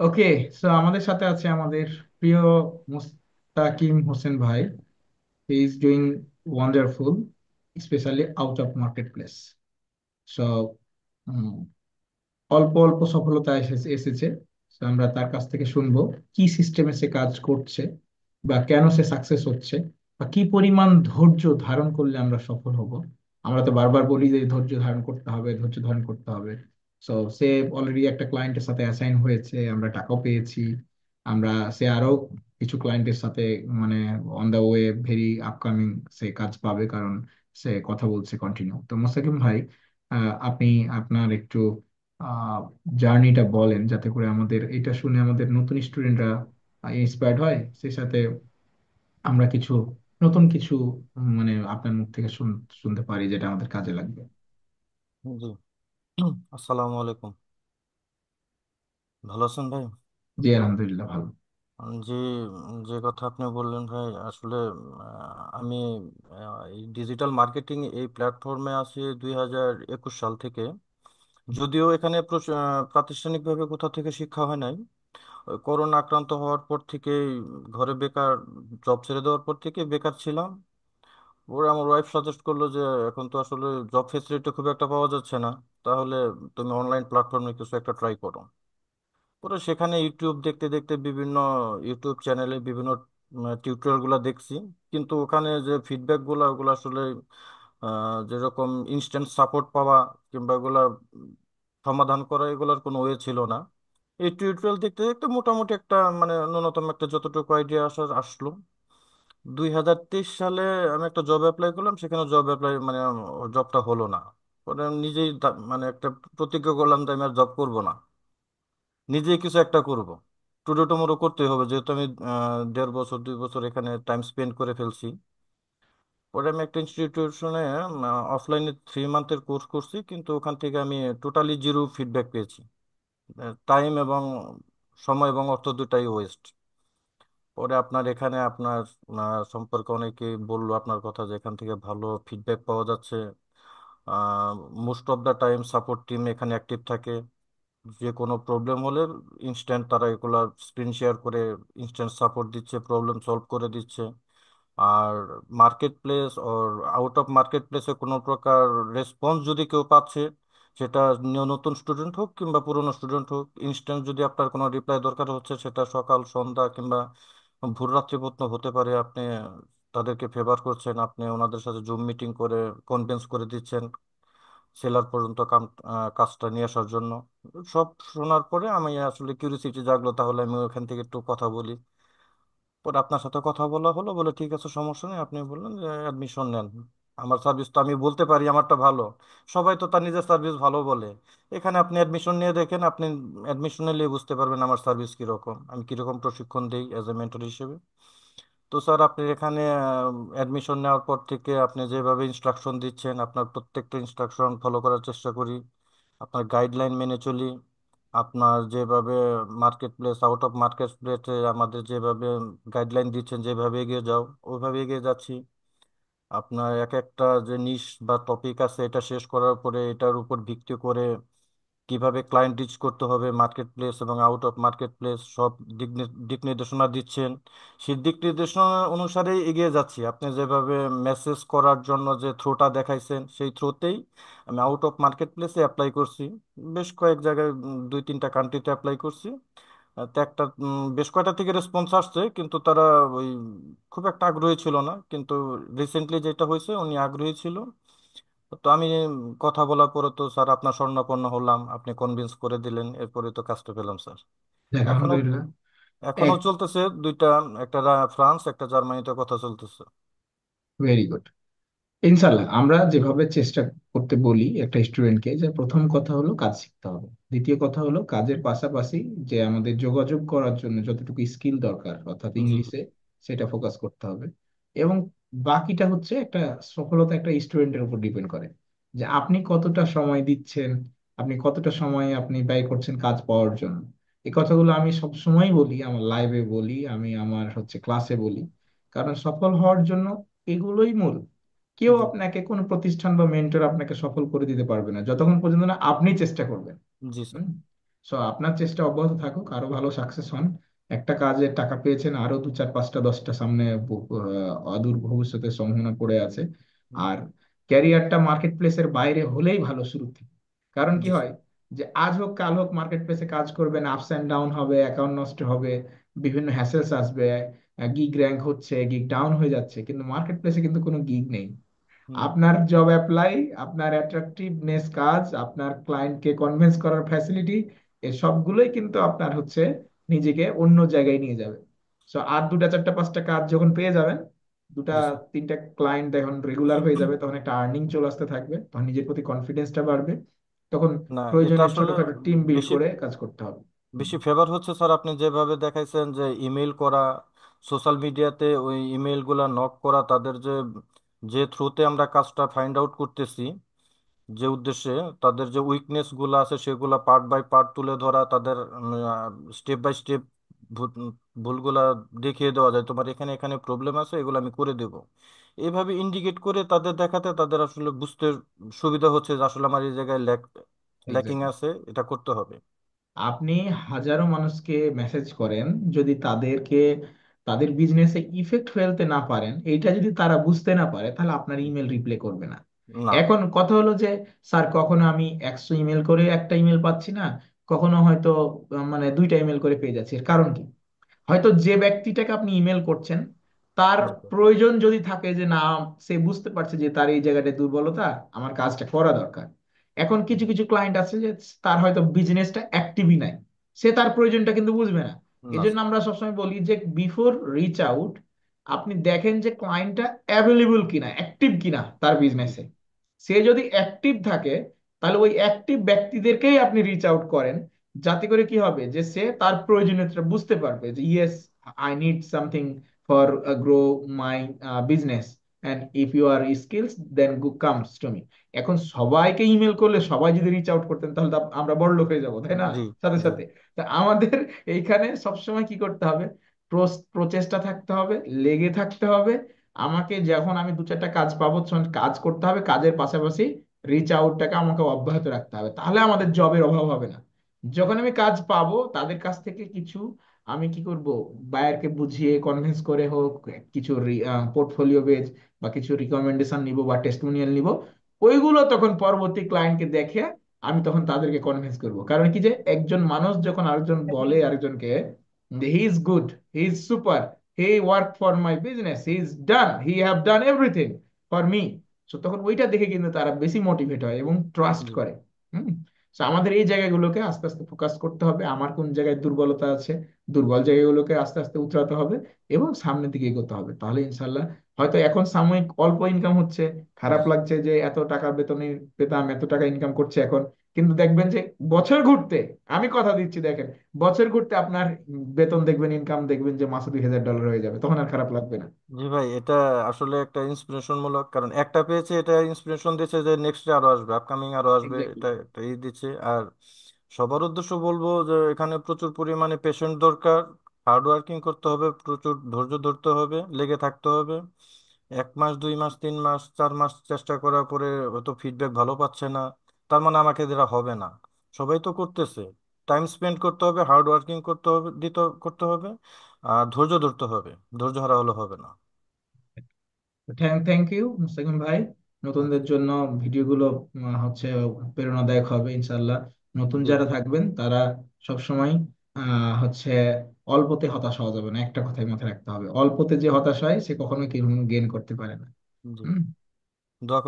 ওকে। So আমাদের সাথে আছে আমাদের প্রিয় মুস্তাকিম হোসেন ভাই। He is doing wonderful, specially out of market place. So অল্প অল্প সফলতা এসেছে। So, আমরা তার কাছ থেকে শুনবো কি সিস্টেমে সে কাজ করছে, বা কেন সে সাকসেস হচ্ছে, বা কি পরিমাণ ধৈর্য ধারণ করলে আমরা সফল হব। আমরা তো বারবার বলি যে ধৈর্য ধারণ করতে হবে, ধৈর্য ধারণ করতে হবে। সো সে অলরেডি একটা ক্লায়েন্টের সাথে অ্যাসাইন হয়েছে, আমরা টাকাও পেয়েছি। আমরা সে আরো কিছু ক্লায়েন্টের সাথে, মানে on the way, very upcoming সে কাজ পাবে, কারণ সে কথা বলছে কন্টিনিউ। তো মোস্তাকিম ভাই, আপনি আপনার একটু জার্নিটা বলেন, যাতে করে আমাদের এটা শুনে আমাদের নতুন স্টুডেন্টরা ইন্সপায়ার্ড হয়, সেই সাথে আমরা কিছু নতুন কিছু মানে আপনার মুখ থেকে শুনতে পারি, যেটা আমাদের কাজে লাগবে। জি। আসসালামু আলাইকুম। ভালো আছেন ভাই? জি, আলহামদুলিল্লাহ ভালো। জি। যে কথা আপনি বললেন ভাই, আসলে আমি এই ডিজিটাল মার্কেটিং এই প্ল্যাটফর্মে আছি 2021 সাল থেকে। যদিও এখানে প্রাতিষ্ঠানিকভাবে কোথা থেকে শিক্ষা হয় নাই। ওই করোনা আক্রান্ত হওয়ার পর থেকে ঘরে বেকার, জব ছেড়ে দেওয়ার পর থেকে বেকার ছিলাম। ওরা আমার ওয়াইফ সাজেস্ট করলো যে এখন তো আসলে জব ফেসিলিটি খুব একটা পাওয়া যাচ্ছে না, তাহলে তুমি অনলাইন প্ল্যাটফর্মে কিছু একটা ট্রাই করো। পরে সেখানে ইউটিউব দেখতে দেখতে বিভিন্ন ইউটিউব চ্যানেলে বিভিন্ন টিউটোরিয়াল গুলা দেখছি। কিন্তু ওখানে যে ফিডব্যাক গুলা, ওগুলো আসলে যেরকম ইনস্ট্যান্ট সাপোর্ট পাওয়া কিংবা এগুলা সমাধান করা, এগুলার কোনো ওয়ে ছিল না। এই টিউটোরিয়াল দেখতে দেখতে মোটামুটি একটা মানে ন্যূনতম একটা যতটুকু আইডিয়া আসলো। 2023 সালে আমি একটা জব অ্যাপ্লাই করলাম, সেখানে জব অ্যাপ্লাই মানে জবটা হলো না। পরে আমি নিজেই মানে একটা প্রতিজ্ঞা করলাম যে আমি আর জব করবো না, নিজেই কিছু একটা করব। টুডে টুমোরো করতে হবে, যেহেতু আমি 1.5 বছর 2 বছর এখানে টাইম স্পেন্ড করে ফেলছি। পরে আমি একটা ইনস্টিটিউশনে অফলাইনে 3 মান্থের কোর্স করছি, কিন্তু ওখান থেকে আমি টোটালি জিরো ফিডব্যাক পেয়েছি। টাইম এবং সময় এবং অর্থ দুটাই ওয়েস্ট। পরে আপনার এখানে আপনার সম্পর্কে অনেকে বললো আপনার কথা, যে এখান থেকে ভালো ফিডব্যাক পাওয়া যাচ্ছে। Most of the time support team এখানে অ্যাক্টিভ থাকে। যে কোনো প্রবলেম হলে ইনস্ট্যান্ট তারা এগুলা স্ক্রিন শেয়ার করে ইনস্ট্যান্ট সাপোর্ট দিচ্ছে, প্রবলেম সলভ করে দিচ্ছে। আর market place or out of market প্লেসে কোনো প্রকার রেসপন্স যদি কেউ পাচ্ছে, সেটা নতুন স্টুডেন্ট হোক কিংবা পুরনো স্টুডেন্ট হোক, ইনস্ট্যান্ট যদি আপনার কোনো রিপ্লাই দরকার হচ্ছে, সেটা সকাল সন্ধ্যা কিংবা ভোর রাত্রি পর্যন্ত হতে পারে, আপনি তাদেরকে ফেভার করছেন, আপনি ওনাদের সাথে জুম মিটিং করে কনভিন্স করে দিচ্ছেন সেলার পর্যন্ত কাজটা নিয়ে আসার জন্য। সব শোনার পরে আমি আসলে কিউরিসিটি জাগলো, তাহলে আমি ওখান থেকে একটু কথা বলি। পরে আপনার সাথে কথা বলা হলো, বলে ঠিক আছে সমস্যা নেই, আপনি বললেন যে অ্যাডমিশন নেন। আমার সার্ভিস তো আমি বলতে পারি আমারটা ভালো, সবাই তো তার নিজের সার্ভিস ভালো বলে। এখানে আপনি অ্যাডমিশন নিয়ে দেখেন, আপনি অ্যাডমিশন নিলে বুঝতে পারবেন আমার সার্ভিস কিরকম, আমি কিরকম প্রশিক্ষণ দিই অ্যাজ এ মেন্টর হিসেবে। তো স্যার, আপনি এখানে অ্যাডমিশন নেওয়ার পর থেকে আপনি যেভাবে ইনস্ট্রাকশন দিচ্ছেন, আপনার প্রত্যেকটা ইনস্ট্রাকশন ফলো করার চেষ্টা করি, আপনার গাইডলাইন মেনে চলি। আপনার যেভাবে market place out of market প্লেসে আমাদের যেভাবে গাইডলাইন দিচ্ছেন, যেভাবে এগিয়ে যাও ওইভাবে এগিয়ে যাচ্ছি। আপনার এক একটা যে নিশ বা টপিক আছে, এটা শেষ করার পরে এটার উপর ভিত্তি করে কিভাবে ক্লায়েন্ট রিচ করতে হবে মার্কেট প্লেস এবং আউট অফ মার্কেট প্লেস, সব দিক নির্দেশনা দিচ্ছেন। সেই দিক নির্দেশনা অনুসারেই এগিয়ে যাচ্ছি। আপনি যেভাবে মেসেজ করার জন্য যে থ্রোটা দেখাইছেন, সেই থ্রোতেই আমি আউট অফ মার্কেট প্লেসে অ্যাপ্লাই করছি। বেশ কয়েক জায়গায় 2-3টা কান্ট্রিতে অ্যাপ্লাই করছি। তো একটা বেশ কয়টা থেকে রেসপন্স আসছে, কিন্তু তারা ওই খুব একটা আগ্রহী ছিল না। কিন্তু রিসেন্টলি যেটা হয়েছে, উনি আগ্রহী ছিল। তো আমি কথা বলার পরে তো স্যার আপনার স্বর্ণাপন্ন হলাম, আপনি কনভিন্স করে দিলেন, এরপরে তো কাজটা পেলাম স্যার। দেখ, এখনো আলহামদুলিল্লাহ। এখনো এক, চলতেছে দুইটা, একটা ফ্রান্স, একটা জার্মানিতে কথা চলতেছে। Very good. ইনশাল্লাহ আমরা যেভাবে চেষ্টা করতে বলি একটা স্টুডেন্টকে, যে প্রথম কথা হলো কাজ শিখতে হবে, দ্বিতীয় কথা হলো কাজের পাশাপাশি যে আমাদের যোগাযোগ করার জন্য যতটুকু স্কিল দরকার, অর্থাৎ জি। ইংলিশে, সেটা ফোকাস করতে হবে। এবং বাকিটা হচ্ছে একটা সফলতা একটা স্টুডেন্টের উপর ডিপেন্ড করে, যে আপনি কতটা সময় দিচ্ছেন, আপনি কতটা সময় আপনি ব্যয় করছেন কাজ পাওয়ার জন্য। এই কথাগুলো আমি সব সময় বলি, আমার লাইভে বলি, আমি আমার হচ্ছে ক্লাসে বলি, কারণ সফল হওয়ার জন্য এগুলোই মূল। কেউ জি। আপনাকে, কোনো প্রতিষ্ঠান বা মেন্টর আপনাকে সফল করে দিতে পারবে না যতক্ষণ পর্যন্ত না আপনি চেষ্টা করবেন। জি স্যার। হুম? সো আপনার চেষ্টা অব্যাহত থাকুক, আরো ভালো সাকসেস হন। একটা কাজে টাকা পেয়েছেন, আরো দু চার পাঁচটা দশটা সামনে অদূর ভবিষ্যতের সম্ভাবনা পড়ে আছে। আর ক্যারিয়ারটা মার্কেট প্লেসের বাইরে হলেই ভালো শুরু থেকে। কারণ কি জি হয়, যে আজ হোক কাল হোক মার্কেট প্লেসে কাজ করবেন, আপস অ্যান্ড ডাউন হবে, অ্যাকাউন্ট নষ্ট হবে, বিভিন্ন হ্যাসেলস আসবে, গিগ র্যাঙ্ক হচ্ছে, গিগ ডাউন হয়ে যাচ্ছে, কিন্তু মার্কেট প্লেসে কিন্তু কোনো গিগ নেই। হুম। আপনার জব অ্যাপ্লাই, আপনার অ্যাট্রাকটিভনেস কাজ, আপনার ক্লায়েন্টকে কনভিন্স করার ফ্যাসিলিটি, এই সবগুলোই কিন্তু আপনার হচ্ছে নিজেকে অন্য জায়গায় নিয়ে যাবে। সো আর দুটা চারটা পাঁচটা কাজ যখন পেয়ে যাবেন, দুটা জি স্যার। তিনটা ক্লায়েন্ট যখন রেগুলার হয়ে যাবে, তখন একটা আর্নিং চলে আসতে থাকবে, তখন নিজের প্রতি কনফিডেন্সটা বাড়বে। তখন না, এটা প্রয়োজনে আসলে ছোটখাটো টিম বিল্ড বেশি করে কাজ করতে হবে। হুম, বেশি ফেভার হচ্ছে স্যার আপনি যেভাবে দেখাইছেন, যে ইমেল করা, সোশ্যাল মিডিয়াতে ওই ইমেল গুলা নক করা, তাদের যে যে থ্রুতে আমরা কাজটা ফাইন্ড আউট করতেছি, যে উদ্দেশ্যে তাদের যে উইকনেস গুলো আছে সেগুলা পার্ট বাই পার্ট তুলে ধরা, তাদের স্টেপ বাই স্টেপ ভুলগুলা দেখিয়ে দেওয়া যায়, তোমার এখানে এখানে প্রবলেম আছে, এগুলো আমি করে দেব। এইভাবে ইন্ডিকেট করে তাদের দেখাতে তাদের আসলে বুঝতে সুবিধা হচ্ছে যে আসলে আমার এই জায়গায় ল্যাকিং এক্স্যাক্টলি। আছে, এটা করতে হবে। আপনি হাজারো মানুষকে মেসেজ করেন, যদি তাদেরকে তাদের বিজনেসে ইফেক্ট ফেলতে না পারেন, এইটা যদি তারা বুঝতে না পারে, তাহলে আপনার ইমেল রিপ্লে করবে না। না। এখন কথা হলো যে, স্যার কখনো আমি 100 ইমেল করে একটা ইমেল পাচ্ছি না, কখনো হয়তো মানে দুইটা ইমেল করে পেয়ে যাচ্ছি। এর কারণ কি? হয়তো যে ব্যক্তিটাকে আপনি ইমেল করছেন, তার জি স্যার। প্রয়োজন যদি থাকে যে না, সে বুঝতে পারছে যে তার এই জায়গাটায় দুর্বলতা, আমার কাজটা করা দরকার। এখন কিছু কিছু ক্লায়েন্ট আছে যে তার হয়তো বিজনেসটা অ্যাক্টিভই নাই, সে তার প্রয়োজনটা কিন্তু বুঝবে না। এই না জন্য স্যার। আমরা সবসময় বলি যে বিফোর রিচ আউট, আপনি দেখেন যে ক্লায়েন্টটা অ্যাভেলেবল কিনা, অ্যাক্টিভ কিনা তার বিজনেসে। সে যদি অ্যাক্টিভ থাকে, তাহলে ওই অ্যাক্টিভ ব্যক্তিদেরকেই আপনি রিচ আউট করেন। যাতে করে কি হবে, যে সে তার প্রয়োজনীয়তা বুঝতে পারবে যে yes, I need something for grow my business, and if you are skills then comes to me. এখন সবাইকে ইমেল করলে সবাই যদি রিচ আউট করতেন, তাহলে তো আমরা বড় লোক হয়ে যাবো, তাই না? জি সাথে জি। সাথে তা আমাদের এইখানে সবসময় কি করতে হবে, প্রচেষ্টা থাকতে হবে, লেগে থাকতে হবে। আমাকে যখন আমি দু চারটা কাজ পাবো, তখন কাজ করতে হবে, কাজের পাশাপাশি রিচ আউটটাকে আমাকে অব্যাহত রাখতে হবে, তাহলে আমাদের জবের অভাব হবে না। যখন আমি কাজ পাবো, তাদের কাছ থেকে কিছু আমি কি করব, বায়ারকে বুঝিয়ে কনভিন্স করে হোক, কিছু পোর্টফোলিও বেজ বা কিছু রিকমেন্ডেশন নিব বা টেস্টিমোনিয়াল নিব, ওইগুলো তখন পরবর্তী ক্লায়েন্টকে দেখে আমি তখন তাদেরকে কনভিন্স করব। কারণ কি, যে একজন মানুষ যখন আরেকজন বলে আরেকজনকে he is good, he is super, he work for my business, he is done, he have done everything for me, so তখন ওইটা দেখে কিন্তু তারা বেশি মোটিভেট হয় এবং ট্রাস্ট জি করে। হুম। তো আমাদের এই জায়গাগুলোকে আস্তে আস্তে ফোকাস করতে হবে, আমার কোন জায়গায় দুর্বলতা আছে, দুর্বল জায়গাগুলোকে আস্তে আস্তে উতরাতে হবে এবং সামনের দিকে এগোতে হবে, তাহলে ইনশাল্লাহ। হয়তো এখন সাময়িক অল্প ইনকাম হচ্ছে, খারাপ লাগছে যে এত টাকা বেতনে পেতাম, এত টাকা ইনকাম করছে এখন, কিন্তু দেখবেন যে বছর ঘুরতে, আমি কথা দিচ্ছি দেখেন, বছর ঘুরতে আপনার বেতন দেখবেন, ইনকাম দেখবেন যে মাসে $2000 হয়ে যাবে, তখন আর খারাপ লাগবে না। জি ভাই, এটা আসলে একটা ইন্সপিরেশন মূলক, কারণ একটা পেয়েছে, এটা ইন্সপিরেশন দিচ্ছে যে নেক্সট আরো আসবে, আপকামিং আরো আসবে, এক্স্যাক্টলি। এটা একটা দিচ্ছে। আর সবার উদ্দেশ্য বলবো যে এখানে প্রচুর পরিমাণে পেশেন্ট দরকার, হার্ড ওয়ার্কিং করতে হবে, প্রচুর ধৈর্য ধরতে হবে, লেগে থাকতে হবে। 1 মাস, 2 মাস, 3 মাস, 4 মাস চেষ্টা করার পরে হয়তো ফিডব্যাক ভালো পাচ্ছে না, তার মানে আমাকে দেওয়া হবে না। সবাই তো করতেছে। টাইম স্পেন্ড করতে হবে, হার্ড ওয়ার্কিং করতে হবে, করতে হবে, আর ধৈর্য ধরতে হবে। ধৈর্য হারা হলে হবে না। থ্যাংক ইউ মুস্তাকিম ভাই। নতুনদের জন্য ভিডিওগুলো হচ্ছে প্রেরণাদায়ক হবে ইনশাল্লাহ। নতুন জি যারা ভাই। থাকবেন তারা সবসময় হচ্ছে অল্পতে হতাশ হওয়া যাবে না, একটা কথাই মাথায় রাখতে হবে, অল্পতে যে হতাশ হয় সে কখনো কি গেইন করতে পারে না। জি। হুম। দোয়া